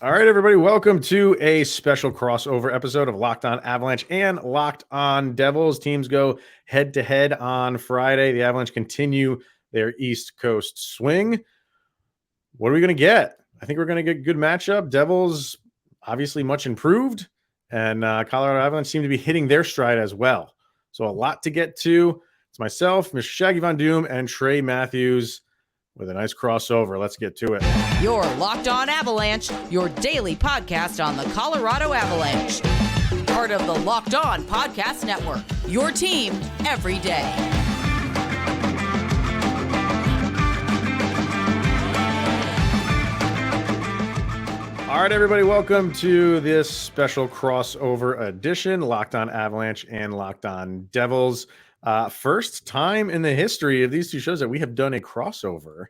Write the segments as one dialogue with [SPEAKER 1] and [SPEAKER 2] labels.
[SPEAKER 1] All right, everybody, welcome to a special crossover episode of Locked On Avalanche and Locked On Devils. Teams go head-to-head on Friday. The Avalanche continue their East Coast swing. What are we going to get? I think we're going to get a good matchup. Devils, obviously much improved, and Colorado Avalanche seem to be hitting their stride as well. So a lot to get to. It's myself, Mr. Shaggy Von Doom, and Trey Matthews with a nice crossover. Let's get to it.
[SPEAKER 2] You're Locked On Avalanche, your daily podcast on the Colorado Avalanche. Part of the Locked On Podcast Network, your team every day.
[SPEAKER 1] All right, everybody, welcome to this special crossover edition, Locked On Avalanche and Locked On Devils. First time in the history of these two shows that we have done a crossover.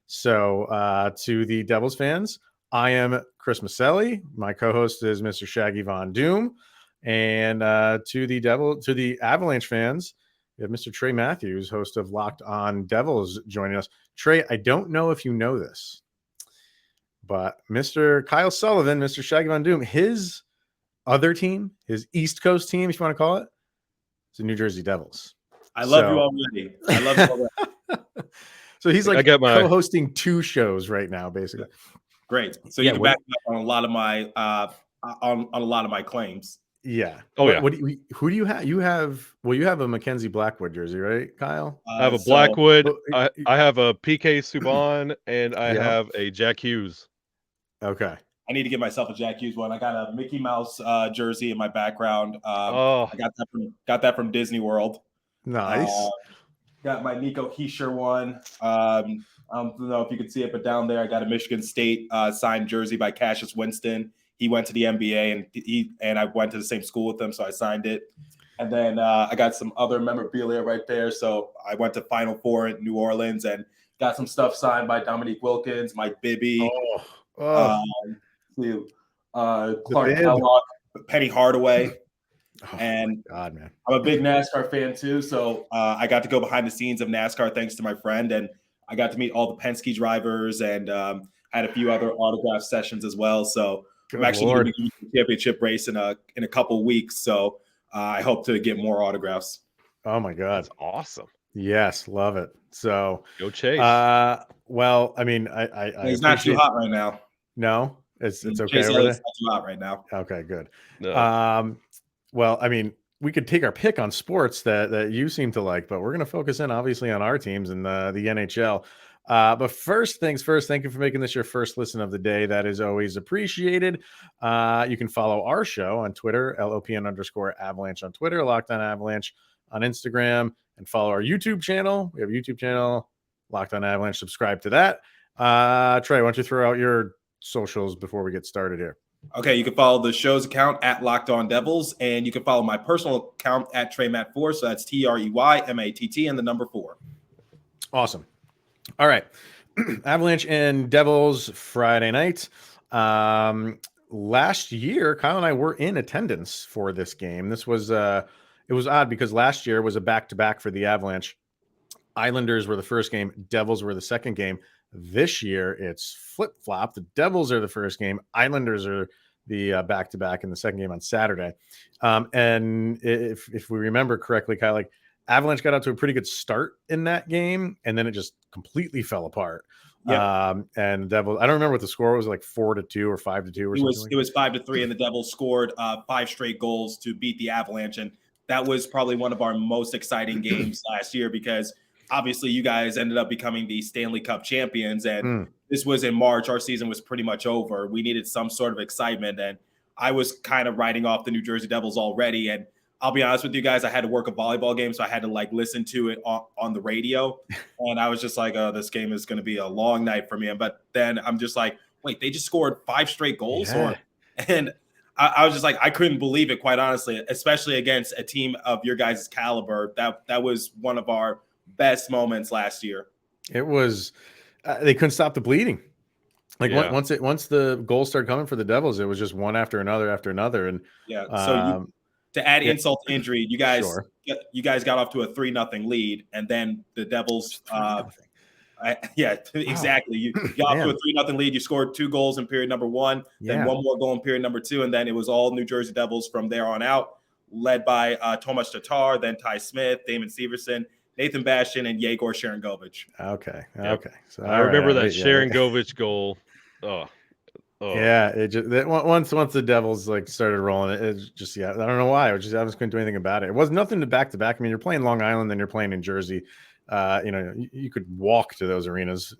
[SPEAKER 1] So to the Devils fans, I am Chris Maselli. My co-host is Mr. Shaggy Von Doom. And to the Avalanche fans, we have Mr. Trey Matthews, host of Locked On Devils, joining us. Trey, I don't know if you know this, but Mr. Kyle Sullivan, Mr. Shaggy Von Doom, his other team, his East Coast team, if you want to call it, is the New Jersey Devils.
[SPEAKER 3] I love you already. I love you already.
[SPEAKER 1] So he's like co-hosting two shows right now, basically.
[SPEAKER 3] Great. So you can back me up on a lot of my on a lot of my claims.
[SPEAKER 1] Yeah.
[SPEAKER 3] Oh yeah.
[SPEAKER 1] Who do you have? You have a Mackenzie Blackwood jersey, right, Kyle?
[SPEAKER 4] I have a Blackwood. I have a PK Subban, and I have a Jack Hughes.
[SPEAKER 1] Okay.
[SPEAKER 3] I need to get myself a Jack Hughes one. I got a Mickey Mouse jersey in my background. I got that from Disney World.
[SPEAKER 1] Nice.
[SPEAKER 3] Got my Nico Hischier one. I don't know if you can see it, but down there I got a Michigan State signed jersey by Cassius Winston. He went to the NBA, and I went to the same school with him, so I signed it. And then I got some other memorabilia right there. So I went to Final Four in New Orleans and got some stuff signed by Dominique Wilkins, Mike Bibby, Clark Kellogg, Penny Hardaway.
[SPEAKER 1] Oh,
[SPEAKER 3] and
[SPEAKER 1] God, man,
[SPEAKER 3] I'm a big NASCAR fan too, so I got to go behind the scenes of NASCAR thanks to my friend, and I got to meet all the Penske drivers and had a few other autograph sessions as well. So I'm actually going to be in the championship race in a couple weeks, so I hope to get more autographs.
[SPEAKER 1] Oh my God,
[SPEAKER 4] that's awesome!
[SPEAKER 1] Yes, love it. So
[SPEAKER 4] go Chase.
[SPEAKER 1] Well, I mean,
[SPEAKER 3] it's not too hot right now.
[SPEAKER 1] No, it's okay.
[SPEAKER 3] Chase,
[SPEAKER 1] over there?
[SPEAKER 3] It's not too hot right now.
[SPEAKER 1] Okay, good.
[SPEAKER 4] No.
[SPEAKER 1] Well, I mean, we could take our pick on sports that you seem to like, but we're going to focus in obviously on our teams and the NHL. But first things first, thank you for making this your first listen of the day. That is always appreciated. You can follow our show on Twitter, LOPN_Avalanche on Twitter, Locked On Avalanche on Instagram, and follow our YouTube channel. We have a YouTube channel, Locked On Avalanche. Subscribe to that. Trey, why don't you throw out your socials before we get started here?
[SPEAKER 3] Okay, you can follow the show's account at Locked On Devils, and you can follow my personal account at TreyMatt4. So that's TreyMatt and the number 4.
[SPEAKER 1] Awesome. All right, Avalanche and Devils Friday night. Last year, Kyle and I were in attendance for this game. This was it was odd because last year was a back-to-back for the Avalanche. Islanders were the first game, Devils were the second game. This year, it's flip-flop. The Devils are the first game. Islanders are the back-to-back in the second game on Saturday. And if we remember correctly, Kyle, like Avalanche got out to a pretty good start in that game, and then it just completely fell apart.
[SPEAKER 3] Yep.
[SPEAKER 1] And Devils, I don't remember what the score was, like 4-2 or 5-2 or something.
[SPEAKER 3] It was 5-3, and the Devils scored 5 straight goals to beat the Avalanche, and that was probably one of our most exciting games last year because obviously you guys ended up becoming the Stanley Cup champions, and this was in March. Our season was pretty much over. We needed some sort of excitement, and I was kind of writing off the New Jersey Devils already. And I'll be honest with you guys, I had to work a volleyball game, so I had to like listen to it on the radio, and I was just like, oh, this game is going to be a long night for me. But then I'm just like, wait, they just scored 5 straight goals? And I was just like, I couldn't believe it, quite honestly, especially against a team of your guys' caliber. That was one of our best moments last year.
[SPEAKER 1] It was they couldn't stop the bleeding. Like once the goals started coming for the Devils, it was just one after another. And
[SPEAKER 3] so to add insult to injury, you guys got off to a 3-0 lead, and then the Devils Exactly. You got off to a 3-0 lead. You scored 2 goals in period number 1, then 1 more goal in period number 2, and then it was all New Jersey Devils from there on out, led by Tomas Tatar, then Ty Smith, Damon Severson, Nathan Bastian, and Yegor Sharangovich.
[SPEAKER 1] Okay. So
[SPEAKER 4] I remember that Sharangovich goal.
[SPEAKER 1] Yeah, it just once the Devils like started rolling, it just I don't know why. I just couldn't do anything about it. It was nothing to back to back. I mean, you're playing Long Island, then you're playing in Jersey. You could walk to those arenas,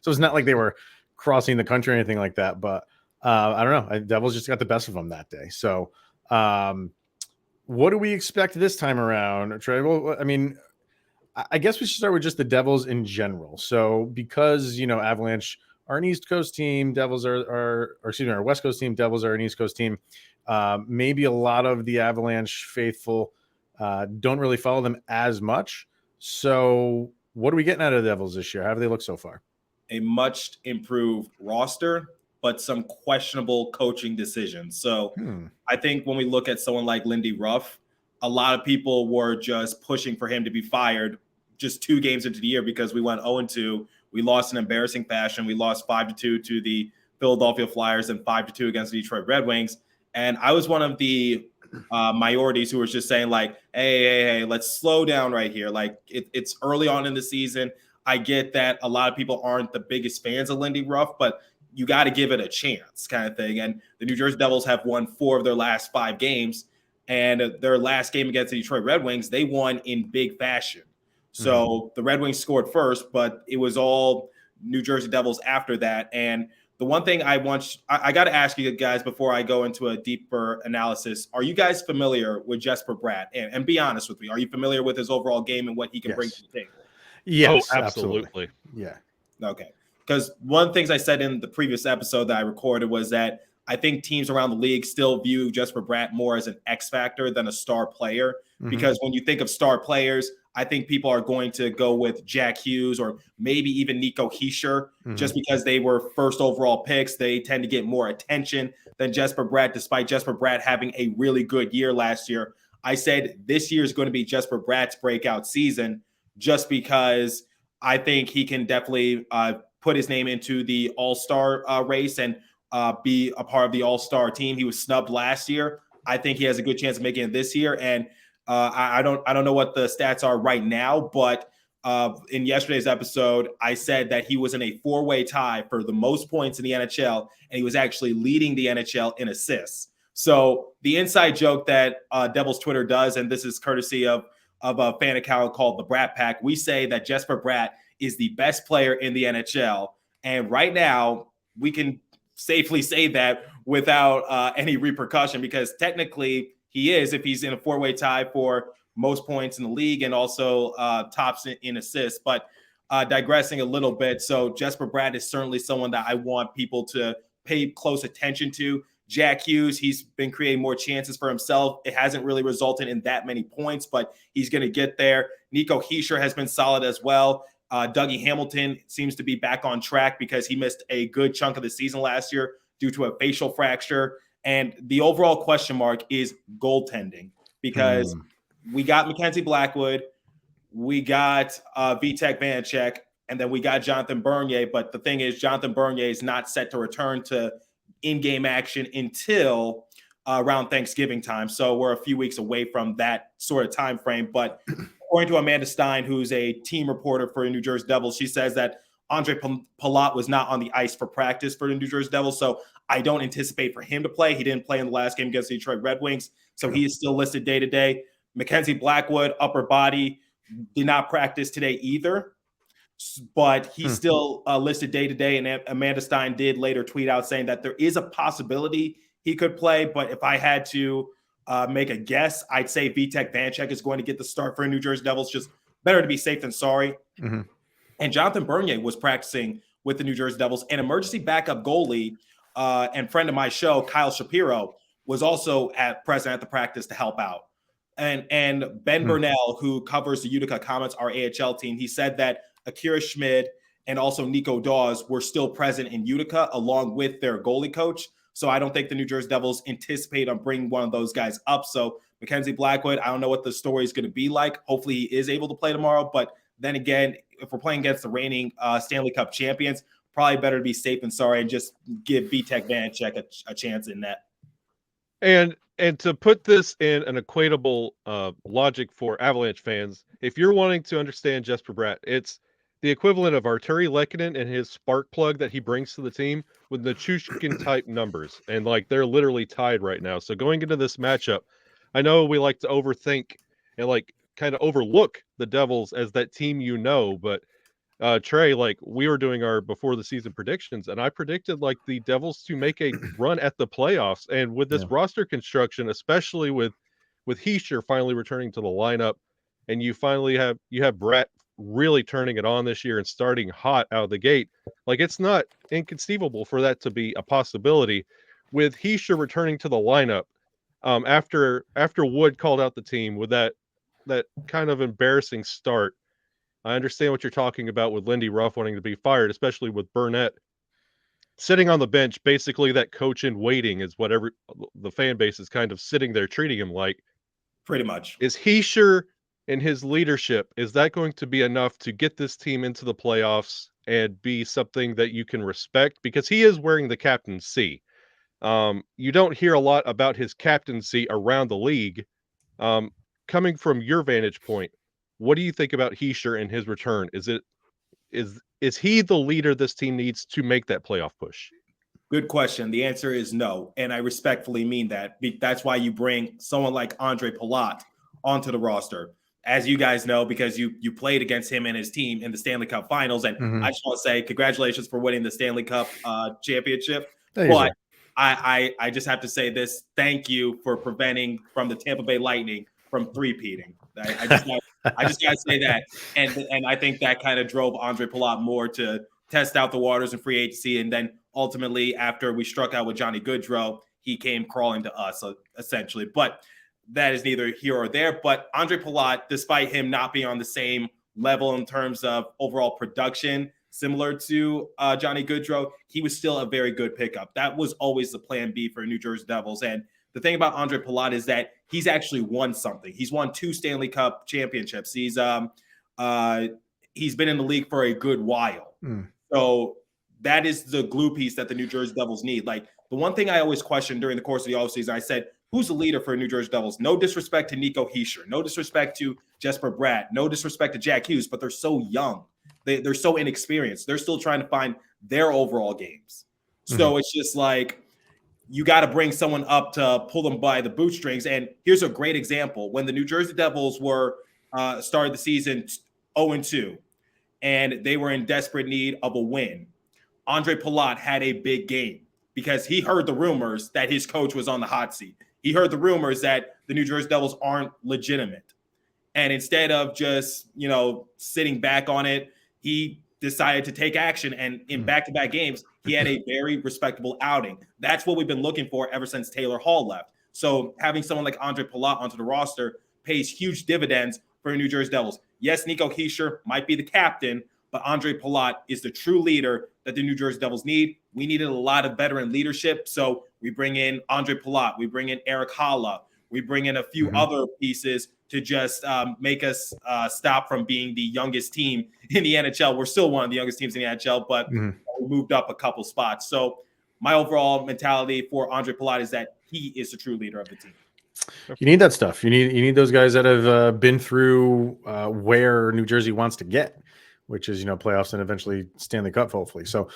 [SPEAKER 1] so it's not like they were crossing the country or anything like that. But I don't know. Devils just got the best of them that day. So, what do we expect this time around, Trey? Well, I mean, I guess we should start with just the Devils in general. So, because Avalanche are an East Coast team, Devils are our West Coast team, Devils are an East Coast team. Maybe a lot of the Avalanche faithful don't really follow them as much. So what are we getting out of the Devils this year? How do they look so far?
[SPEAKER 3] A much improved roster, but some questionable coaching decisions. So I think when we look at someone like Lindy Ruff, a lot of people were just pushing for him to be fired just 2 games into the year because we went 0-2. We lost in embarrassing fashion. We lost 5-2 to the Philadelphia Flyers and 5-2 against the Detroit Red Wings. And I was one of the minorities who was just saying like, hey, let's slow down right here. Like it's early on in the season. I get that a lot of people aren't the biggest fans of Lindy Ruff, but you got to give it a chance kind of thing. And the New Jersey Devils have won 4 of their last 5 games. And their last game against the Detroit Red Wings, they won in big fashion. So the Red Wings scored first, but it was all New Jersey Devils after that. And the one thing I got to ask you guys before I go into a deeper analysis, are you guys familiar with Jesper Bratt? And be honest with me, are you familiar with his overall game and what he can bring to the table?
[SPEAKER 1] Yes,
[SPEAKER 4] absolutely.
[SPEAKER 1] Yeah.
[SPEAKER 3] Okay. Because one of the things I said in the previous episode that I recorded was that I think teams around the league still view Jesper Bratt more as an X factor than a star player. Because when you think of star players, I think people are going to go with Jack Hughes or maybe even Nico Hischier just because they were first overall picks. They tend to get more attention than Jesper Bratt, despite Jesper Bratt having a really good year last year. I said this year is going to be Jesper Bratt's breakout season just because I think he can definitely put his name into the all-star race and be a part of the all-star team. He was snubbed last year. I think he has a good chance of making it this year. And I don't know what the stats are right now, but in yesterday's episode, I said that he was in a 4-way tie for the most points in the NHL, and he was actually leading the NHL in assists. So the inside joke that Devils Twitter does, and this is courtesy of a fan account called the Brat Pack, we say that Jesper Bratt is the best player in the NHL. And right now, we can safely say that without any repercussion because technically he is if he's in a 4-way tie for most points in the league and also tops in assists. But digressing a little bit, so Jesper Bratt is certainly someone that I want people to pay close attention to. Jack Hughes, he's been creating more chances for himself. It hasn't really resulted in that many points, but he's going to get there. Nico Hischier has been solid as well. Dougie Hamilton seems to be back on track because he missed a good chunk of the season last year due to a facial fracture. And the overall question mark is goaltending because we got Mackenzie Blackwood, we got Vitek Vanacek, and then we got Jonathan Bernier. But the thing is, Jonathan Bernier is not set to return to in-game action until around Thanksgiving time. So we're a few weeks away from that sort of time frame. But according to Amanda Stein, who's a team reporter for the New Jersey Devils, she says that Andre Palat was not on the ice for practice for the New Jersey Devils. So I don't anticipate for him to play. He didn't play in the last game against the Detroit Red Wings. So he is still listed day-to-day. Mackenzie Blackwood, upper body, did not practice today either. But he's still listed day-to-day. And Amanda Stein did later tweet out saying that there is a possibility he could play. But if I had to make a guess, I'd say Vitek Vanacek is going to get the start for the New Jersey Devils. Just better to be safe than sorry. And Jonathan Bernier was practicing with the New Jersey Devils. An emergency backup goalie and friend of my show, Kyle Shapiro, was also present at the practice to help out. And Ben Burnell, who covers the Utica Comets, our AHL team, he said that Akira Schmid and also Nico Dawes were still present in Utica along with their goalie coach. So I don't think the New Jersey Devils anticipate on bringing one of those guys up. So Mackenzie Blackwood, I don't know what the story is going to be like. Hopefully he is able to play tomorrow, but Then again, if we're playing against the reigning Stanley Cup champions, probably better to be safe than sorry and just give Vitek Vanacek a chance in net.
[SPEAKER 4] And to put this in an equatable logic for Avalanche fans, if you're wanting to understand Jesper Bratt, it's the equivalent of Arturi Lehkonen and his spark plug that he brings to the team with the Chushkin type numbers. And like they're literally tied right now. So going into this matchup, I know we like to overthink and like kind of overlook the Devils as that team, but Trey, like we were doing our before the season predictions, and I predicted like the Devils to make a run at the playoffs. And with this roster construction, especially with Heischer finally returning to the lineup, and you have Brett really turning it on this year and starting hot out of the gate, like it's not inconceivable for that to be a possibility. With Heischer returning to the lineup, after Wood called out the team with that kind of embarrassing start. I understand what you're talking about with Lindy Ruff wanting to be fired, especially with Burnett sitting on the bench. Basically, that coach in waiting is whatever the fan base is kind of sitting there treating him like.
[SPEAKER 3] Pretty much.
[SPEAKER 4] Is Heischer and his leadership, is that going to be enough to get this team into the playoffs and be something that you can respect? Because he is wearing the captaincy. You don't hear a lot about his captaincy around the league. Coming from your vantage point, what do you think about Heischer and his return? Is he the leader this team needs to make that playoff push?
[SPEAKER 3] Good question. The answer is no, and I respectfully mean that. That's why you bring someone like Andre Palat onto the roster. As you guys know, because you played against him and his team in the Stanley Cup Finals, and I just want to say congratulations for winning the Stanley Cup championship. But I just have to say this: thank you for preventing from the Tampa Bay Lightning from three-peating. I just got to say that. And I think that kind of drove Andre Palat more to test out the waters in free agency. And then ultimately, after we struck out with Johnny Gaudreau, he came crawling to us, essentially. But that is neither here or there. But Andre Palat, despite him not being on the same level in terms of overall production, similar to Johnny Gaudreau, he was still a very good pickup. That was always the plan B for New Jersey Devils. And the thing about Andre Palat is that he's actually won something. He's won 2 Stanley Cup championships. He's been in the league for a good while. So that is the glue piece that the New Jersey Devils need. Like the one thing I always questioned during the course of the offseason, I said, who's the leader for New Jersey Devils? No disrespect to Nico Heischer, no disrespect to Jesper Bratt, no disrespect to Jack Hughes, but they're so young. They're so inexperienced. They're still trying to find their overall games. So it's just like, you got to bring someone up to pull them by the bootstrings. And here's a great example. When the New Jersey Devils were started the season 0-2, and they were in desperate need of a win, Andre Palat had a big game because he heard the rumors that his coach was on the hot seat. He heard the rumors that the New Jersey Devils aren't legitimate. And instead of just, sitting back on it, he decided to take action. And in back-to-back games, he had a very respectable outing. That's what we've been looking for ever since Taylor Hall left. So having someone like Andre Palat onto the roster pays huge dividends for the New Jersey Devils. Yes, Nico Heischer might be the captain, but Andre Palat is the true leader that the New Jersey Devils need. We needed a lot of veteran leadership, so we bring in Andre Palat, we bring in Eric Haula, we bring in a few other pieces to just make us stop from being the youngest team in the NHL. We're still one of the youngest teams in the NHL, but we moved up a couple spots. So my overall mentality for Andre Palat is that he is the true leader of the team.
[SPEAKER 1] You need that stuff. You need those guys that have been through where New Jersey wants to get, which is, playoffs and eventually Stanley Cup, hopefully. So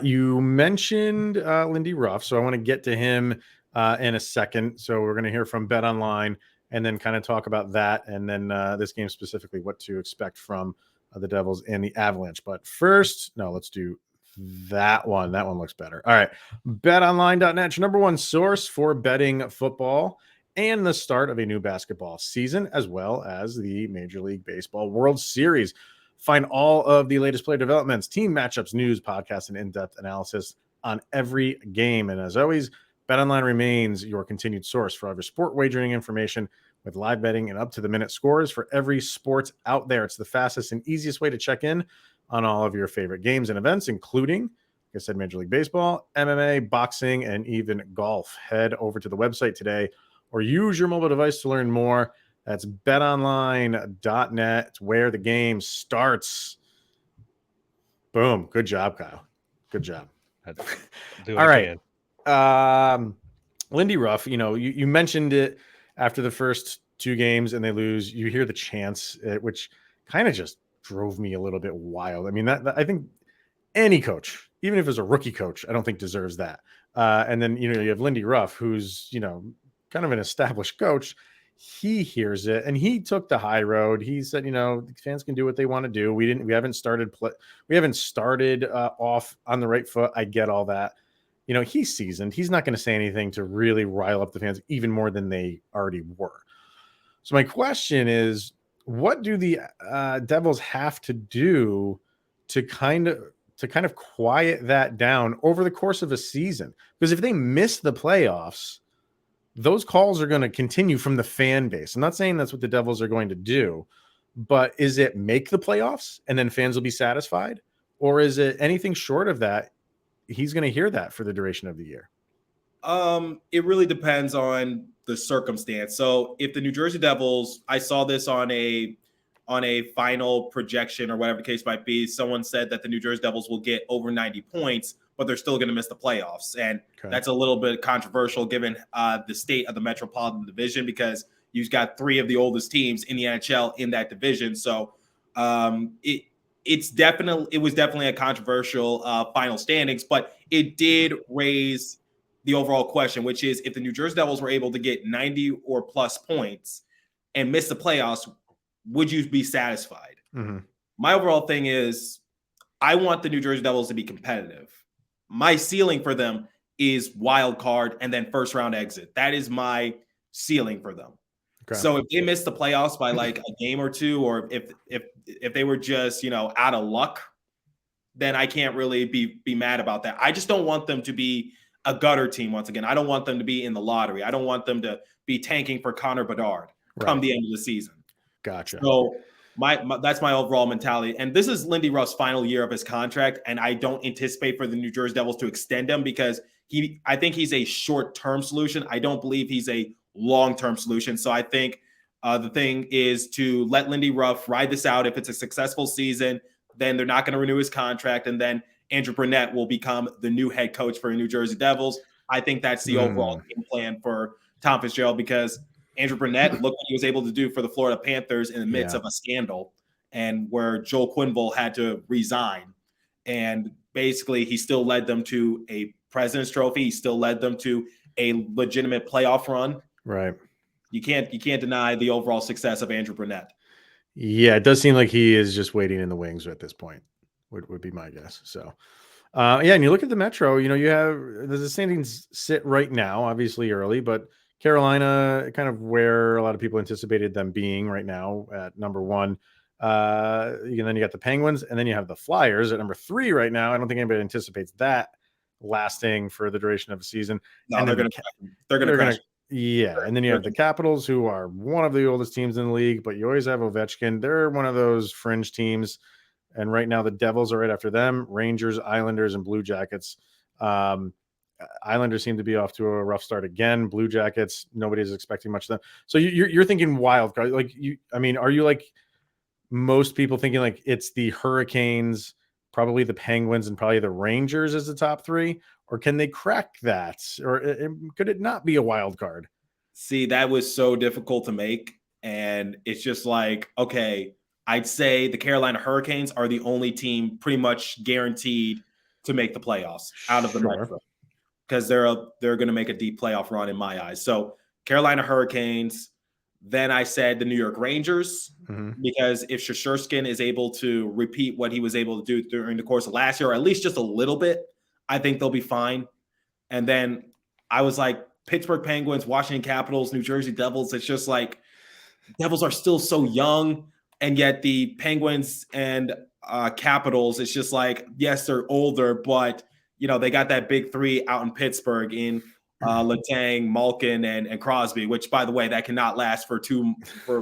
[SPEAKER 1] you mentioned Lindy Ruff, so I want to get to him in a second. So we're going to hear from Bet Online and then kind of talk about that, and then this game specifically, what to expect from the Devils and the Avalanche. But first, let's do that one. That one looks better. All right. BetOnline.net, your number one source for betting football and the start of a new basketball season, as well as the Major League Baseball World Series. Find all of the latest player developments, team matchups, news, podcasts, and in-depth analysis on every game. And as always, BetOnline remains your continued source for all your sport wagering information with live betting and up-to-the-minute scores for every sport out there. It's the fastest and easiest way to check in on all of your favorite games and events, including, like I said, Major League Baseball, MMA, boxing, and even golf. Head over to the website today or use your mobile device to learn more. That's betonline.net. It's where the game starts. Boom. Good job, Kyle. Good job. All right. Lindy Ruff, you mentioned it after the first two games and they lose. You hear the chants, which kind of just drove me a little bit wild. I mean, that I think any coach, even if it's a rookie coach, I don't think deserves that. And then, you have Lindy Ruff, who's, kind of an established coach. He hears it and he took the high road. He said, the fans can do what they want to do. We haven't started off on the right foot. I get all that. He's seasoned. He's not going to say anything to really rile up the fans even more than they already were. So my question is, what do the Devils have to do to kind of quiet that down over the course of a season? Because if they miss the playoffs, those calls are going to continue from the fan base. I'm not saying that's what the Devils are going to do, but is it make the playoffs and then fans will be satisfied? Or is it anything short of that? He's going to hear that for the duration of the year.
[SPEAKER 3] It really depends on the circumstance. So if the New Jersey Devils, I saw this on a final projection or whatever the case might be, someone said that the New Jersey Devils will get over 90 points, but they're still going to miss the playoffs. And that's a little bit controversial given the state of the Metropolitan Division, because you've got three of the oldest teams in the NHL in that division. So it was definitely a controversial final standings, but it did raise the overall question, which is if the New Jersey Devils were able to get 90 or plus points and miss the playoffs, would you be satisfied?
[SPEAKER 1] Mm-hmm.
[SPEAKER 3] My overall thing is I want the New Jersey Devils to be competitive. My ceiling for them is wild card and then first round exit. That is my ceiling for them. Okay. So if they miss the playoffs by like a game or two, or if they were just, out of luck, then I can't really be mad about that. I just don't want them to be a gutter team once again. I don't want them to be in the lottery. I don't want them to be tanking for Connor Bedard come the end of the season.
[SPEAKER 1] Gotcha.
[SPEAKER 3] So that's my overall mentality. And this is Lindy Ruff's final year of his contract, and I don't anticipate for the New Jersey Devils to extend him because I think he's a short-term solution. I don't believe he's a long-term solution. So I think the thing is to let Lindy Ruff ride this out. If it's a successful season, then they're not going to renew his contract, and then Andrew Brunette will become the new head coach for the New Jersey Devils. I think that's the overall game plan for Tom Fitzgerald, because Andrew Brunette, look what he was able to do for the Florida Panthers in the midst of a scandal, and where Joel Quenneville had to resign. And basically, he still led them to a President's Trophy. He still led them to a legitimate playoff run.
[SPEAKER 1] Right.
[SPEAKER 3] You can't deny the overall success of Andrew Brunette.
[SPEAKER 1] Yeah, it does seem like he is just waiting in the wings at this point, would be my guess. So, and you look at the Metro, you have the standings sit right now, obviously early, but Carolina, kind of where a lot of people anticipated them being right now at number one. And then you got the Penguins, and then you have the Flyers at number 3 right now. I don't think anybody anticipates that lasting for the duration of the season.
[SPEAKER 3] No,
[SPEAKER 1] and
[SPEAKER 3] they're going to crash.
[SPEAKER 1] Yeah, and then you have the Capitals, who are one of the oldest teams in the league, but you always have Ovechkin. They're one of those fringe teams. And right now the Devils are right after them, Rangers, Islanders, and Blue Jackets. Islanders seem to be off to a rough start again. Blue Jackets, nobody's expecting much of them. So you're thinking wild card. Are you like most people thinking like it's the Hurricanes, probably the Penguins, and probably the Rangers as the top 3? Or can they crack that? Or could it not be a wild card?
[SPEAKER 3] See, that was so difficult to make. And it's just like, okay, I'd say the Carolina Hurricanes are the only team pretty much guaranteed to make the playoffs out of the Metro, because they're going to make a deep playoff run in my eyes. So Carolina Hurricanes, then I said the New York Rangers, because if Shesterkin is able to repeat what he was able to do during the course of last year, or at least just a little bit, I think they'll be fine. And then I was like, Pittsburgh Penguins, Washington Capitals, New Jersey Devils. It's just like Devils are still so young, and yet the Penguins and Capitals, it's just like, yes, they're older, but they got that big 3 out in Pittsburgh in Letang, Malkin, and Crosby, which, by the way, that cannot last for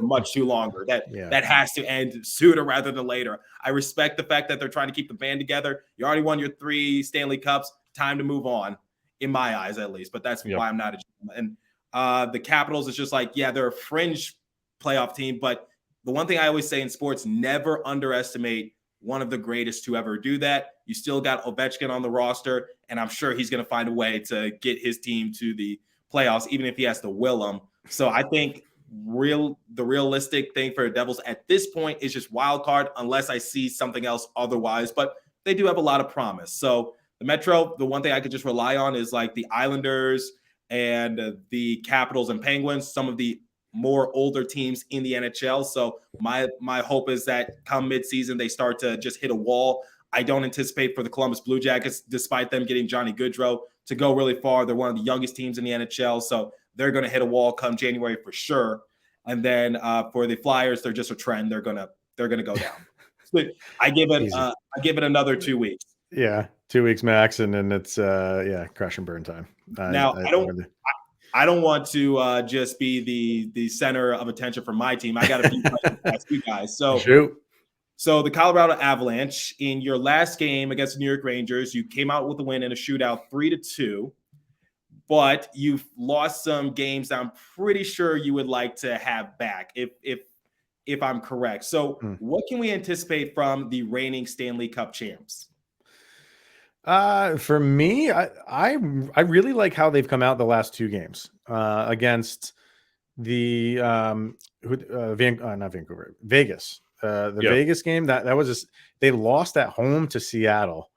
[SPEAKER 3] much too longer. That has to end sooner rather than later. I respect the fact that they're trying to keep the band together. You already won your 3 Stanley Cups. Time to move on, in my eyes at least. But that's why I'm not a gentleman. And the Capitals is just like, they're a fringe playoff team. But the one thing I always say in sports, never underestimate one of the greatest to ever do that. You still got Ovechkin on the roster, and I'm sure he's going to find a way to get his team to the playoffs, even if he has to will them. So I think the realistic thing for the Devils at this point is just wild card, unless I see something else otherwise. But they do have a lot of promise. So the Metro, the one thing I could just rely on is like the Islanders and the Capitals and Penguins, some of the more older teams in the NHL. So my hope is that come midseason, they start to just hit a wall. I don't anticipate for the Columbus Blue Jackets, despite them getting Johnny Gaudreau, to go really far. They're one of the youngest teams in the NHL, so they're going to hit a wall come January for sure. And then for the Flyers, they're just a trend. They're gonna go down. So I give it another 2 weeks.
[SPEAKER 1] Yeah, 2 weeks max, and then it's crash and burn time.
[SPEAKER 3] Now I don't want to just be the center of attention for my team. I got to be past you guys. So
[SPEAKER 1] shoot.
[SPEAKER 3] So the Colorado Avalanche, in your last game against the New York Rangers, you came out with a win in a shootout 3-2, but you've lost some games that I'm pretty sure you would like to have back, if I'm correct. So what can we anticipate from the reigning Stanley Cup champs?
[SPEAKER 1] For me, I really like how they've come out the last two games against the Vegas. Vegas game that was just, they lost at home to Seattle,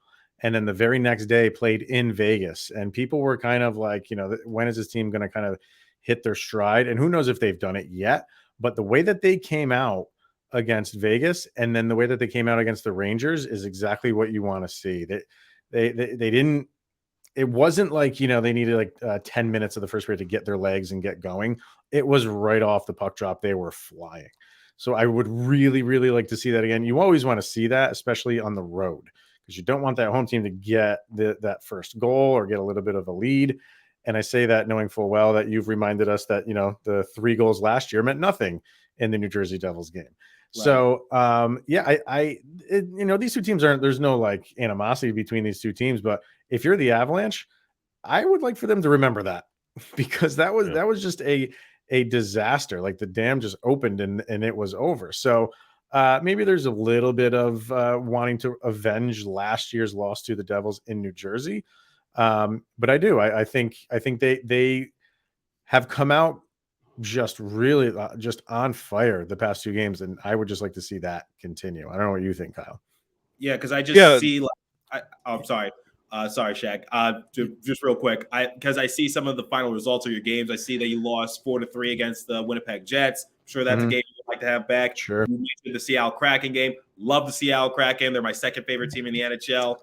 [SPEAKER 1] and then the very next day played in Vegas, and people were kind of like, when is this team going to kind of hit their stride? And who knows if they've done it yet, but the way that they came out against Vegas and then the way that they came out against the Rangers is exactly what you want to see. They didn't, it wasn't like, they needed like 10 minutes of the first period to get their legs and get going. It was right off the puck drop. They were flying. So I would really, really like to see that again. You always want to see that, especially on the road, because you don't want that home team to get that first goal or get a little bit of a lead. And I say that knowing full well that you've reminded us that, the 3 goals last year meant nothing in the New Jersey Devils game. Right. So, these two teams there's no like animosity between these two teams, but if you're the Avalanche, I would like for them to remember that, because that was just a disaster. Like the dam just opened and it was over. So maybe there's a little bit of wanting to avenge last year's loss to the Devils in New Jersey. But I think they have come out just really just on fire the past 2 games, and I would just like to see that continue. I don't know what you think, Kyle.
[SPEAKER 3] Yeah, because I just see I'm sorry. Sorry, Shaq. Just real quick, because I see some of the final results of your games. I see that you lost 4-3 against the Winnipeg Jets. I'm sure that's a game you'd like to have back.
[SPEAKER 1] Sure.
[SPEAKER 3] You mentioned the Seattle Kraken game. Love the Seattle Kraken. They're my second favorite team in the NHL.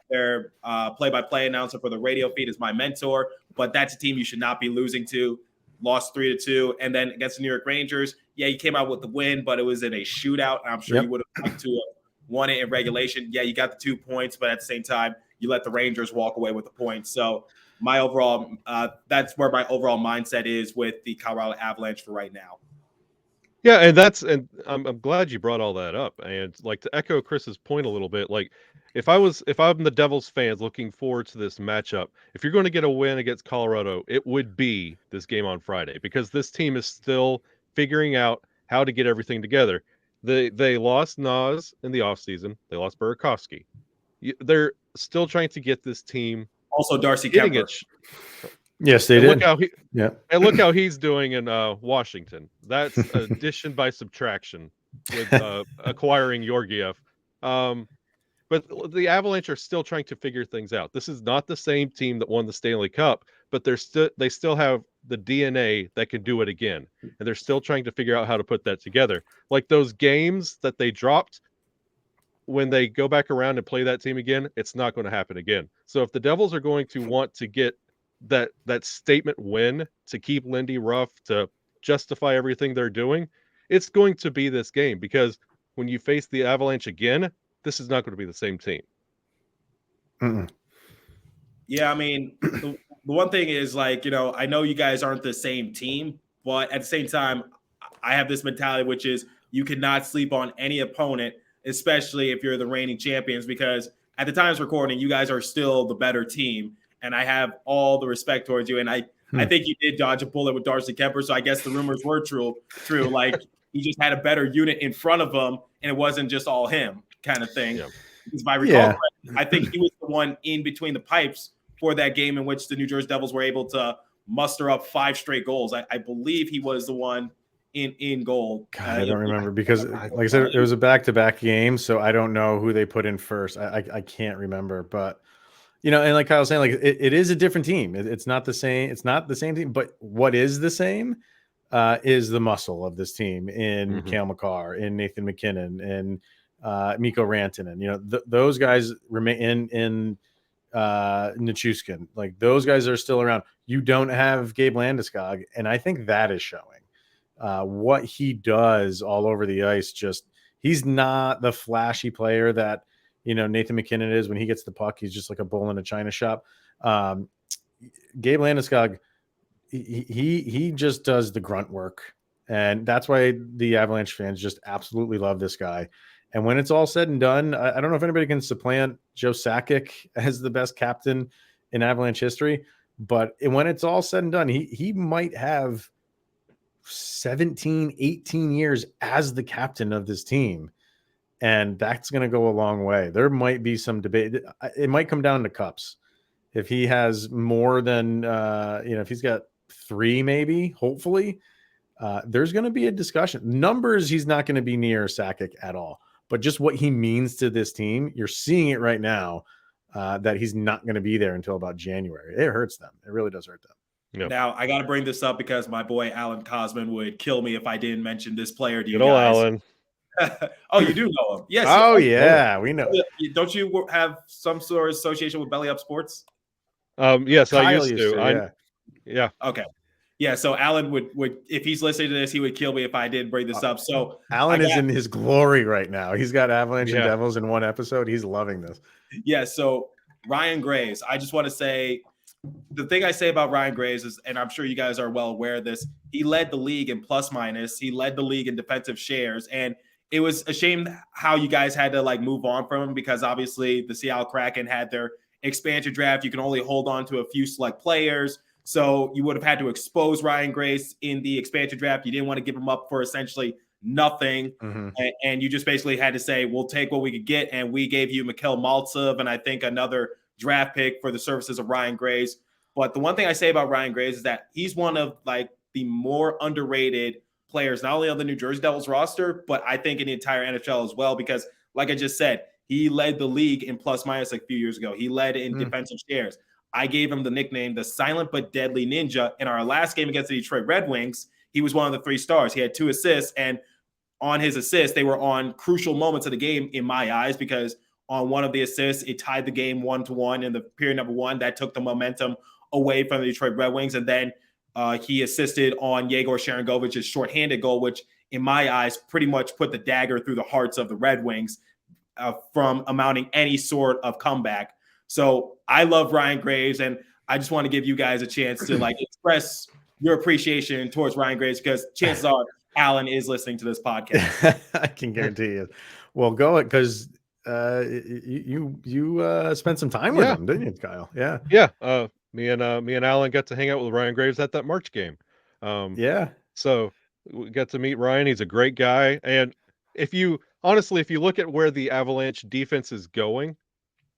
[SPEAKER 3] Their play-by-play announcer for the radio feed is my mentor. But that's a team you should not be losing to. Lost 3-2, and then against the New York Rangers, you came out with the win, but it was in a shootout. I'm sure you would have liked to have won it in regulation. Yeah, you got the 2 points, but at the same time, you let the Rangers walk away with the points. So my overall, that's where my overall mindset is with the Colorado Avalanche for right now.
[SPEAKER 4] Yeah, and I'm glad you brought all that up. And like to echo Chris's point a little bit, like if I'm the Devils fans looking forward to this matchup, if you're going to get a win against Colorado, it would be this game on Friday, because this team is still figuring out how to get everything together. They lost Nas in the offseason. They lost Burakovsky. They're still trying to get this team.
[SPEAKER 3] Also, Darcy Kemper.
[SPEAKER 1] Yes, they did.
[SPEAKER 4] Look how he's doing in Washington. That's addition by subtraction with acquiring Georgiev. But the Avalanche are still trying to figure things out. This is not the same team that won the Stanley Cup, but they still have the DNA that can do it again. And they're still trying to figure out how to put that together. Like those games that they dropped, when they go back around and play that team again, it's not going to happen again. So if the Devils are going to want to get that statement win to keep Lindy Ruff, to justify everything they're doing, it's going to be this game, because when you face the Avalanche again, this is not going to be the same team.
[SPEAKER 3] Yeah, I mean, the one thing is, like, I know you guys aren't the same team, but at the same time, I have this mentality, which is you cannot sleep on any opponent, especially if you're the reigning champions, because at the time of recording, you guys are still the better team. And I have all the respect towards you. And I think you did dodge a bullet with Darcy Kemper. So I guess the rumors were true. Like he just had a better unit in front of him, and it wasn't just all him kind of thing.
[SPEAKER 4] Yeah.
[SPEAKER 3] Because if I recall correctly, I think he was the one in between the pipes for that game in which the New Jersey Devils were able to muster up 5 straight goals. I believe he was the one in goal.
[SPEAKER 1] God, I don't remember because, like I said, it was a back-to-back game, so I don't know who they put in first. I can't remember, but and like Kyle was saying, like it is a different team. It's not the same. It's not the same team, but what is the same is the muscle of this team in Cale Makar, in Nathan McKinnon, and Mikko Rantanen. Those guys remain in Nichushkin. Like those guys are still around. You don't have Gabe Landeskog, and I think that is showing. What he does all over the ice, he's not the flashy player that Nathan McKinnon is. When he gets the puck, he's just like a bull in a china shop. Gabe Landeskog, he just does the grunt work, and that's why the Avalanche fans just absolutely love this guy. And when it's all said and done, I don't know if anybody can supplant Joe Sakic as the best captain in Avalanche history, but when it's all said and done, he might have 17, 18 years as the captain of this team. And that's going to go a long way. There might be some debate. It might come down to cups. If he has more than, if he's got 3, maybe, hopefully, there's going to be a discussion. Numbers, he's not going to be near Sakic at all. But just what he means to this team, you're seeing it right now, that he's not going to be there until about January. It hurts them. It really does hurt them.
[SPEAKER 4] Yep.
[SPEAKER 3] Now, I got to bring this up because my boy Alan Cosman would kill me if I didn't mention this player to you
[SPEAKER 4] Good old
[SPEAKER 3] guys.
[SPEAKER 4] Alan.
[SPEAKER 3] Oh, you do know him? Yes.
[SPEAKER 1] Oh, yeah, we know.
[SPEAKER 3] Don't you have some sort of association with Belly Up Sports?
[SPEAKER 4] Yes,
[SPEAKER 1] Kyle
[SPEAKER 4] I used to. Yeah.
[SPEAKER 3] Okay. Yeah, so Alan would if he's listening to this, he would kill me if I didn't bring this up. So
[SPEAKER 1] Alan is in his glory right now. He's got Avalanche and
[SPEAKER 4] Yeah.
[SPEAKER 1] Devils in one episode. He's loving this.
[SPEAKER 3] Yeah, so Ryan Graves, I just want to say the thing I say about Ryan Graves is, and I'm sure you guys are well aware of this, he led the league in plus minus. He led the league in defensive shares. And it was a shame how you guys had to like move on from him because obviously the Seattle Kraken had their expansion draft. You can only hold on to a few select players. So you would have had to expose Ryan Graves in the expansion draft. You didn't want to give him up for essentially nothing. And you just basically had to say, we'll take what we could get. And we gave you Mikhail Maltsev and I think another draft pick for the services of Ryan Graves. But the one thing I say about Ryan Graves is that he's one of like the more underrated players, not only on the New Jersey Devils roster, but I think in the entire NFL as well, because like I just said, he led the league in plus minus like a few years ago. He led in defensive shares. I gave him the nickname, the silent but deadly ninja. In our last game against the Detroit Red Wings, he was one of the 3 stars. He had 2 assists, and on his assists, they were on crucial moments of the game in my eyes, because on one of the assists, it tied the game 1-1 in the period number 1. That took the momentum away from the Detroit Red Wings. And then he assisted on Yegor Sharangovic's shorthanded goal, which in my eyes pretty much put the dagger through the hearts of the Red Wings from amounting any sort of comeback. So I love Ryan Graves, and I just want to give you guys a chance to like express your appreciation towards Ryan Graves, because chances are Alan is listening to this podcast.
[SPEAKER 1] I can guarantee you. Well, go it, because you spent some time with him, didn't you, Kyle? Yeah.
[SPEAKER 4] Yeah. Me and Alan got to hang out with Ryan Graves at that March game. So we got to meet Ryan. He's a great guy. And if you look at where the Avalanche defense is going,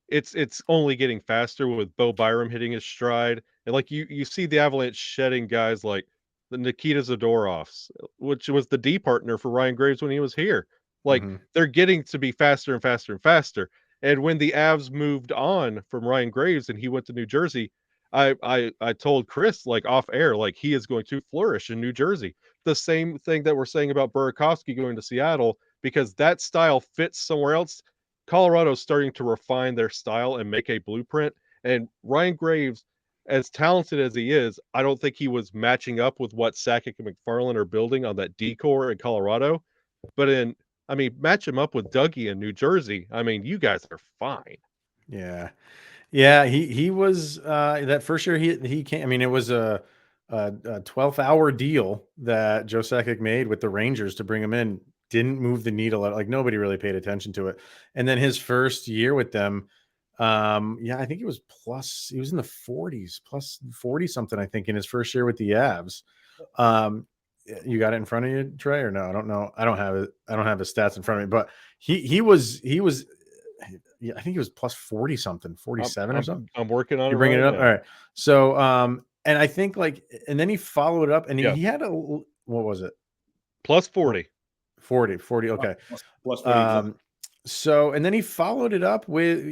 [SPEAKER 4] it's only getting faster with Bo Byram hitting his stride. And like you see the Avalanche shedding guys like the Nikita Zadorovs, which was the D partner for Ryan Graves when he was here. Like they're getting to be faster and faster and faster. And when the Avs moved on from Ryan Graves and he went to New Jersey, I told Chris like off air, like he is going to flourish in New Jersey. The same thing that we're saying about Burakovsky going to Seattle, because that style fits somewhere else. Colorado's starting to refine their style and make a blueprint. And Ryan Graves, as talented as he is, I don't think he was matching up with what Sakic and McFarland are building on that D-core in Colorado. But match him up with Dougie in New Jersey. I mean, you guys are fine.
[SPEAKER 1] Yeah. He was that first year he came. I mean, it was a 12-hour deal that Joe Sakic made with the Rangers to bring him in. Didn't move the needle. Like nobody really paid attention to it. And then his first year with them, Yeah, I think he was in the 40s, plus 40 something, I think, in his first year with the Avs. You got it in front of you, Trey, or no? I don't know. I don't have it. I don't have his stats in front of me, but he was, yeah, I think he was plus 40 something, 47 or something.
[SPEAKER 4] I'm working on
[SPEAKER 1] You're
[SPEAKER 4] it
[SPEAKER 1] bringing
[SPEAKER 4] right
[SPEAKER 1] it up.
[SPEAKER 4] now.
[SPEAKER 1] All right. So, and I think and then he followed it up and
[SPEAKER 4] Yeah.
[SPEAKER 1] he had what was it?
[SPEAKER 4] Plus 40.
[SPEAKER 1] 40. Okay.
[SPEAKER 3] Plus 40.
[SPEAKER 1] So, and then he followed it up with,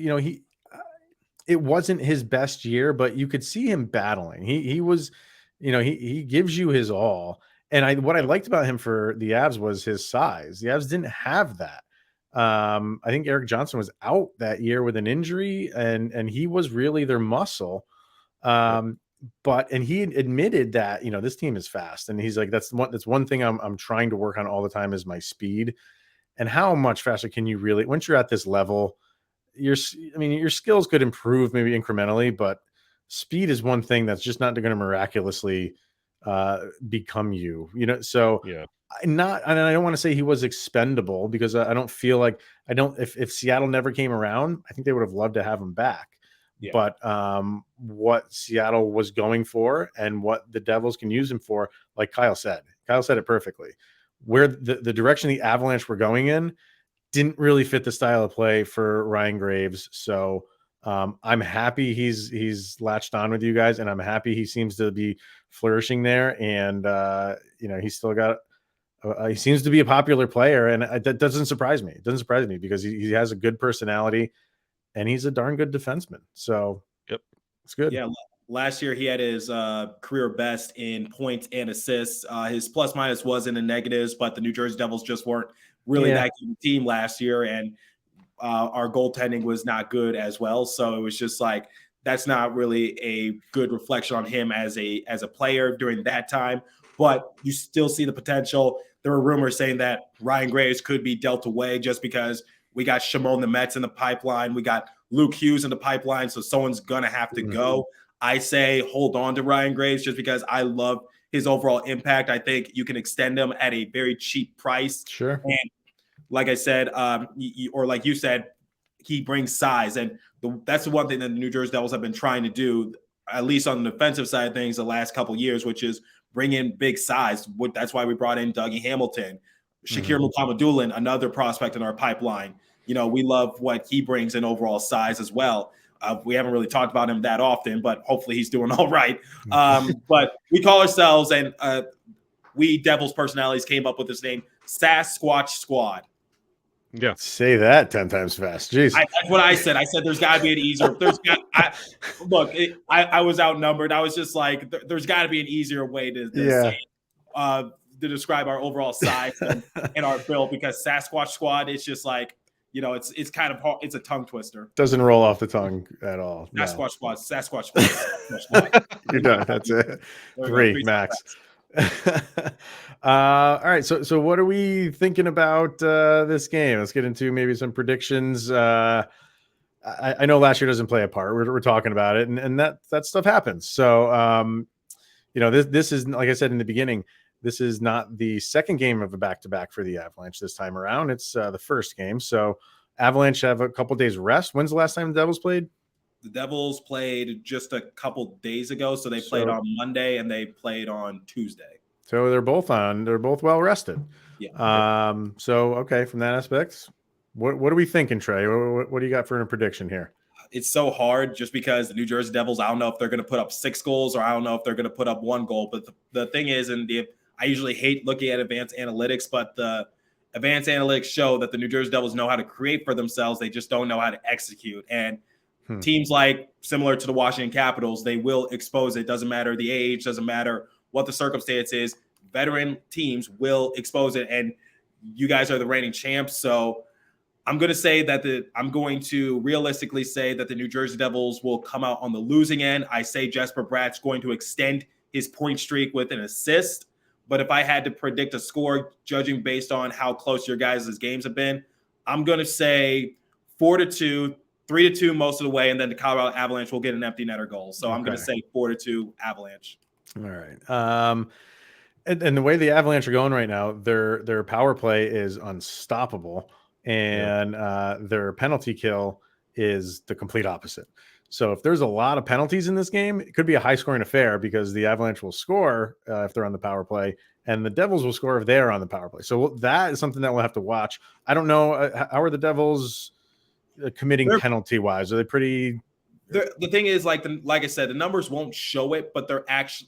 [SPEAKER 1] it wasn't his best year, but you could see him battling. He was, he gives you his all. And what I liked about him for the Avs was his size. The Avs didn't have that. I think Eric Johnson was out that year with an injury, and he was really their muscle. And he admitted that, this team is fast, and he's like, that's one thing I'm trying to work on all the time is my speed. And how much faster can you really, once you're at this level, your skills could improve maybe incrementally, but speed is one thing that's just not going to miraculously become you, so
[SPEAKER 4] Yeah.
[SPEAKER 1] and I don't want to say he was expendable, because I don't feel like, if Seattle never came around, I think they would have loved to have him back.
[SPEAKER 3] Yeah.
[SPEAKER 1] But what Seattle was going for and what the Devils can use him for, like Kyle said it perfectly, where the direction the Avalanche were going in didn't really fit the style of play for Ryan Graves. So I'm happy he's latched on with you guys, and I'm happy he seems to be flourishing there. And he's still got he seems to be a popular player, and that doesn't surprise me. It doesn't surprise me because he has a good personality, and he's a darn good defenseman. So
[SPEAKER 4] yep,
[SPEAKER 1] it's good.
[SPEAKER 3] Yeah. Last year, he had his career best in points and assists. His plus minus was in the negatives, but the New Jersey Devils just weren't really that good a team last year. And our goaltending was not good as well. So it was just like, that's not really a good reflection on him as a player during that time. But you still see the potential. There were rumors saying that Ryan Graves could be dealt away just because we got Shimon the Mets in the pipeline. We got Luke Hughes in the pipeline. So someone's going to have to go. I say hold on to Ryan Graves just because I love his overall impact. I think you can extend him at a very cheap price.
[SPEAKER 1] Sure.
[SPEAKER 3] And like I said, or like you said, he brings size. And that's the one thing that the New Jersey Devils have been trying to do, at least on the defensive side of things, the last couple of years, which is bring in big size. That's why we brought in Dougie Hamilton, Shakir Mukhamadullin, another prospect in our pipeline. We love what he brings in overall size as well. We haven't really talked about him that often, but hopefully he's doing all right. But we call ourselves, and we Devils personalities came up with this name, Sasquatch Squad.
[SPEAKER 4] Yeah.
[SPEAKER 1] Say that 10 times fast. Jeez.
[SPEAKER 3] That's what I said. I said there's got to be an easier. I was outnumbered. I was just like, there's got to be an easier way to say to describe our overall size and our build, because Sasquatch Squad, it's just like, it's kind of hard. It's a tongue twister.
[SPEAKER 1] Doesn't roll off the tongue at all.
[SPEAKER 3] Sasquatch Squad.
[SPEAKER 1] You're done. That's it. Three max. All right. So what are we thinking about this game? Let's get into maybe some predictions. I know last year doesn't play a part. We're talking about it, and that stuff happens. So this is, like I said in the beginning, this is not the second game of a back-to-back for the Avalanche this time around. It's the first game. So Avalanche have a couple days rest. When's the last time the Devils played?
[SPEAKER 3] The Devils played just a couple days ago. So they played on Monday and they played on Tuesday.
[SPEAKER 1] So they're both well rested.
[SPEAKER 3] Yeah.
[SPEAKER 1] So, okay. From that aspect, what are we thinking, Trey? What do you got for a prediction here?
[SPEAKER 3] It's so hard just because the New Jersey Devils, I don't know if they're going to put up 6 goals or I don't know if they're going to put up 1 goal. But the thing is, I usually hate looking at advanced analytics, but the advanced analytics show that the New Jersey Devils know how to create for themselves. They just don't know how to execute. And teams like, similar to the Washington Capitals, they will expose it. Doesn't matter the age, doesn't matter what the circumstance is. Veteran teams will expose it. And you guys are the reigning champs. So I'm going to realistically say that the New Jersey Devils will come out on the losing end. I say Jesper Bratt's going to extend his point streak with an assist. But if I had to predict a score, judging based on how close your guys' games have been, I'm going to say 4-2, 3-2 most of the way, and then the Colorado Avalanche will get an empty netter goal. So I'm going to say 4-2 Avalanche.
[SPEAKER 1] All right. And the way the Avalanche are going right now, their power play is unstoppable, and their penalty kill is the complete opposite. So if there's a lot of penalties in this game, it could be a high scoring affair because the Avalanche will score if they're on the power play, and the Devils will score if they're on the power play. So that is something that we'll have to watch. I don't know. How are the Devils committing penalty wise? Are they pretty?
[SPEAKER 3] The thing is, like I said, the numbers won't show it, but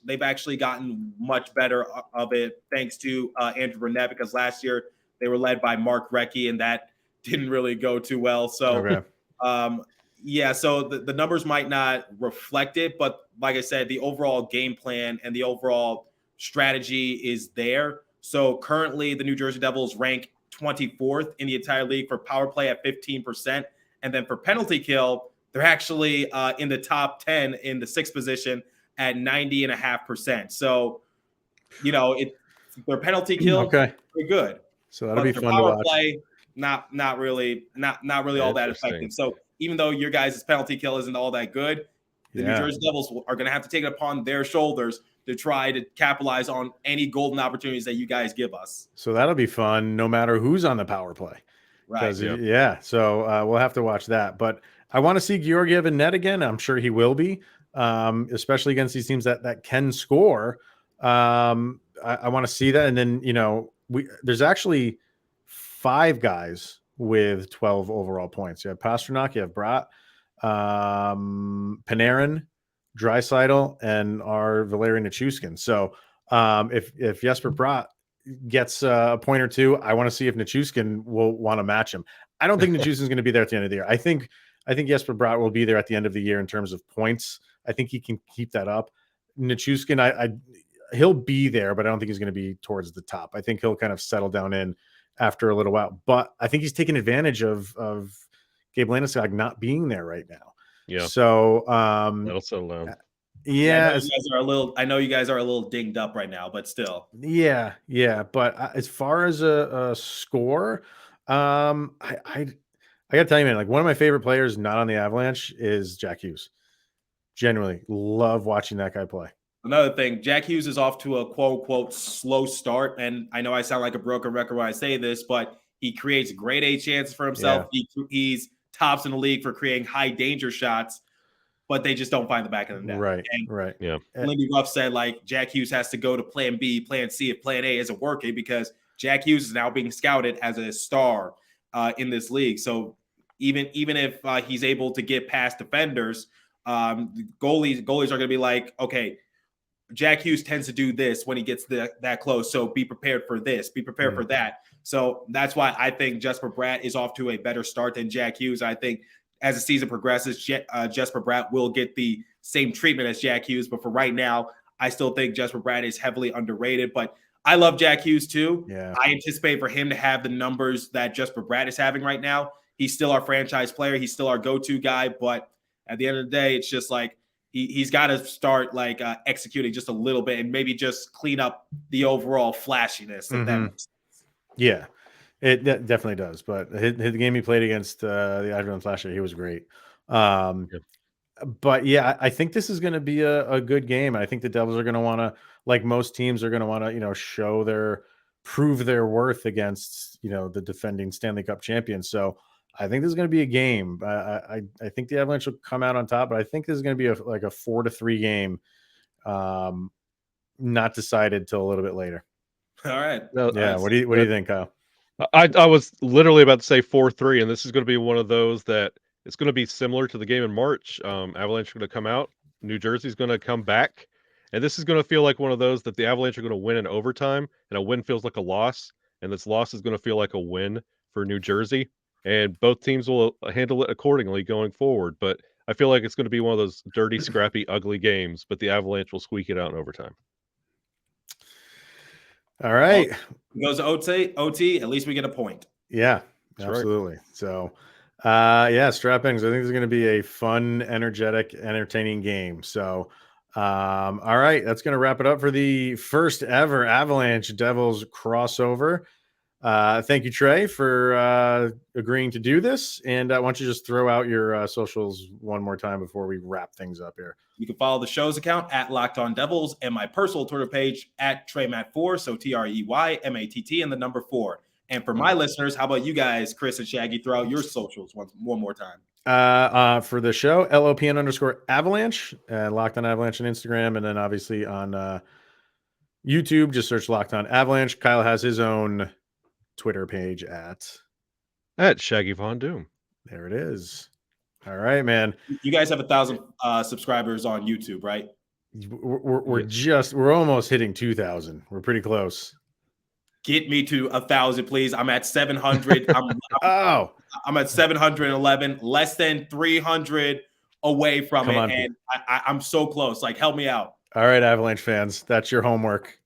[SPEAKER 3] they've actually gotten much better of it thanks to Andrew Burnett, because last year they were led by Mark Recchi, and that didn't really go too well. So, okay. So the numbers might not reflect it, but like I said, the overall game plan and the overall strategy is there. So currently, the New Jersey Devils rank 24th in the entire league for power play at 15%, and then for penalty kill, they're actually in the top 10 in the 6th position at 90.5%. So, their penalty kill, they're good.
[SPEAKER 1] So that'll be fun to watch.
[SPEAKER 3] Play, not really all that effective. So even though your guys' penalty kill isn't all that good, the New Jersey Devils are going to have to take it upon their shoulders to try to capitalize on any golden opportunities that you guys give us.
[SPEAKER 1] So that'll be fun no matter who's on the power play.
[SPEAKER 3] Right.
[SPEAKER 1] So we'll have to watch that. But I want to see Georgiev in net again. I'm sure he will be, especially against these teams that can score. I want to see that. And then, there's actually 5 guys with 12 overall points. You have Pastrnak, you have Bratt, Panarin, Draisaitl, and our Valeri Nichushkin. So if Jesper Bratt gets a point or two, I want to see if Nichushkin will want to match him. I don't think Nichushkin's going to be there at the end of the year. I think Jesper Bratt will be there at the end of the year in terms of points. I think he can keep that up. Nichushkin, he'll be there, but I don't think he's going to be towards the top. I think he'll kind of settle down in after a little while. But I think he's taking advantage of Gabe Landeskog not being there right now.
[SPEAKER 4] Yeah.
[SPEAKER 1] So
[SPEAKER 4] that'll settle down.
[SPEAKER 1] Yeah,
[SPEAKER 3] I know you guys are a little dinged up right now, but still.
[SPEAKER 1] Yeah. But as far as a score, I gotta tell you, man, like one of my favorite players not on the Avalanche is Jack Hughes. Genuinely love watching that guy play.
[SPEAKER 3] Another thing, Jack Hughes is off to a quote unquote slow start, and I know I sound like a broken record when I say this, but he creates great A chances for himself. Yeah. He's tops in the league for creating high danger shots, but they just don't find the back of the net.
[SPEAKER 1] Right.
[SPEAKER 3] Yeah. Lindy Ruff said like Jack Hughes has to go to plan B, plan C if plan A isn't working, because Jack Hughes is now being scouted as a star in this league. So even if he's able to get past defenders, goalies are going to be like, okay, Jack Hughes tends to do this when he gets that close. So be prepared for this, be prepared for that. So that's why I think Jesper Bratt is off to a better start than Jack Hughes. I think as the season progresses, Jesper Bratt will get the same treatment as Jack Hughes. But for right now, I still think Jesper Bratt is heavily underrated. But I love Jack Hughes too.
[SPEAKER 1] Yeah.
[SPEAKER 3] I anticipate for him to have the numbers that Jesper Bratt is having right now. He's still our franchise player. He's still our go-to guy. But at the end of the day, it's just like he's got to start like executing just a little bit and maybe just clean up the overall flashiness. If that makes sense.
[SPEAKER 1] Yeah, it definitely does. But the game he played against the Avalanche last year, he was great. But yeah, I think this is going to be a good game. I think the Devils are going to want to, like most teams, are going to want to, prove their worth against, the defending Stanley Cup champions. So I think this is going to be a game. I think the Avalanche will come out on top, but I think this is going to be a 4-3 game, not decided till a little bit later.
[SPEAKER 3] All right.
[SPEAKER 1] Yeah. What do you think, Kyle?
[SPEAKER 4] I was literally about to say 4-3, and this is going to be one of those that it's going to be similar to the game in March. Avalanche are going to come out. New Jersey's going to come back. And this is going to feel like one of those that the Avalanche are going to win in overtime, and a win feels like a loss. And this loss is going to feel like a win for New Jersey. And both teams will handle it accordingly going forward. But I feel like it's going to be one of those dirty, scrappy, ugly games, but the Avalanche will squeak it out in overtime.
[SPEAKER 1] All right.
[SPEAKER 3] Well, goes to OT, at least we get a point.
[SPEAKER 1] Yeah, that's absolutely. Right. So, strap in, because I think it's going to be a fun, energetic, entertaining game. So, all right, that's going to wrap it up for the first ever Avalanche Devils crossover. Thank you, Trey, for agreeing to do this. And why don't you just throw out your socials one more time before we wrap things up here?
[SPEAKER 3] You can follow the show's account at Locked On Devils and my personal Twitter page at TreyMatt4. So TreyMatt and the number 4. And for my listeners, how about you guys, Chris and Shaggy, throw out your socials one more time?
[SPEAKER 1] For the show, LOPN_Avalanche, Locked On Avalanche on Instagram, and then obviously on YouTube, just search Locked On Avalanche. Kyle has his own Twitter page at
[SPEAKER 4] Shaggy Von Doom.
[SPEAKER 1] there it is. All right, man.
[SPEAKER 3] You guys have 1,000 subscribers on YouTube, right?
[SPEAKER 1] We're almost hitting 2,000. We're pretty close.
[SPEAKER 3] Get me to 1,000, please. I'm at 700. I'm at 711, less than 300 away from
[SPEAKER 1] Come
[SPEAKER 3] it,
[SPEAKER 1] on,
[SPEAKER 3] and I'm so close. Like, help me out.
[SPEAKER 1] All right, Avalanche fans, that's your homework.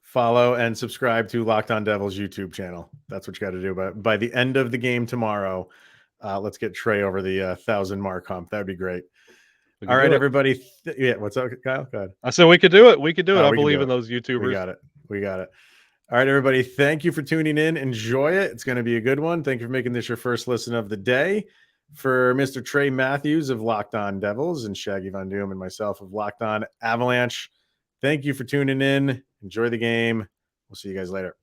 [SPEAKER 1] Follow and subscribe to Locked On Devils YouTube channel. That's what you got to do. But by the end of the game tomorrow, let's get Trey over the 1,000 mark hump. That'd be great. All right, everybody. Yeah, what's up, Kyle? Go ahead.
[SPEAKER 4] I said we could do it. We could do it. I believe in those YouTubers.
[SPEAKER 1] We got it. All right, everybody. Thank you for tuning in. Enjoy it. It's going to be a good one. Thank you for making this your first listen of the day. For Mr. Trey Matthews of Locked On Devils and Shaggy Von Doom and myself of Locked On Avalanche, thank you for tuning in. Enjoy the game. We'll see you guys later.